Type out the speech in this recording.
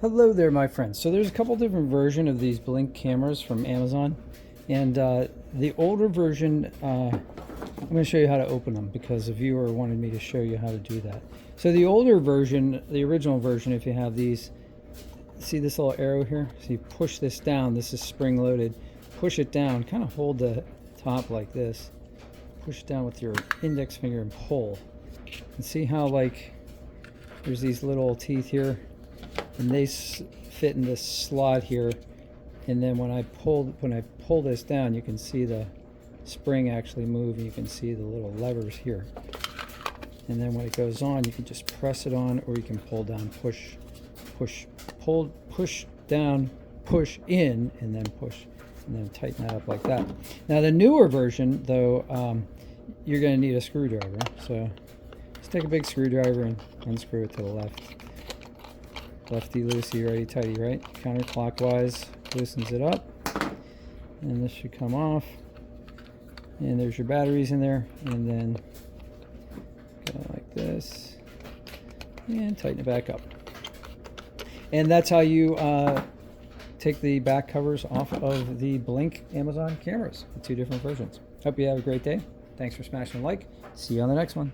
Hello there, my friends. So there's a couple different versions of these Blink cameras from Amazon, and the older version, I'm going to show you how to open them because a viewer wanted me to show you how to do that. So the older version, the original version, if you have these, see this little arrow here? So you push this down, this is spring loaded, push it down, kind of hold the top like this, push it down with your index finger and pull. And see how like there's these little teeth here? And they fit in this slot here, and then when I pull this down, you can see the spring actually move, and you can see the little levers here. And then when it goes on, you can just press it on, or you can pull down, push down, push in, and then push, and then tighten that up like that. Now the newer version, though, you're going to need a screwdriver. So just take a big screwdriver and unscrew it to the left. Lefty loosey, righty tighty, right? Counterclockwise loosens it up, and this should come off. And there's your batteries in there, and then go like this, and tighten it back up. And that's how you take the back covers off of the Blink Amazon cameras, the two different versions. Hope you have a great day. Thanks for smashing a like. See you on the next one.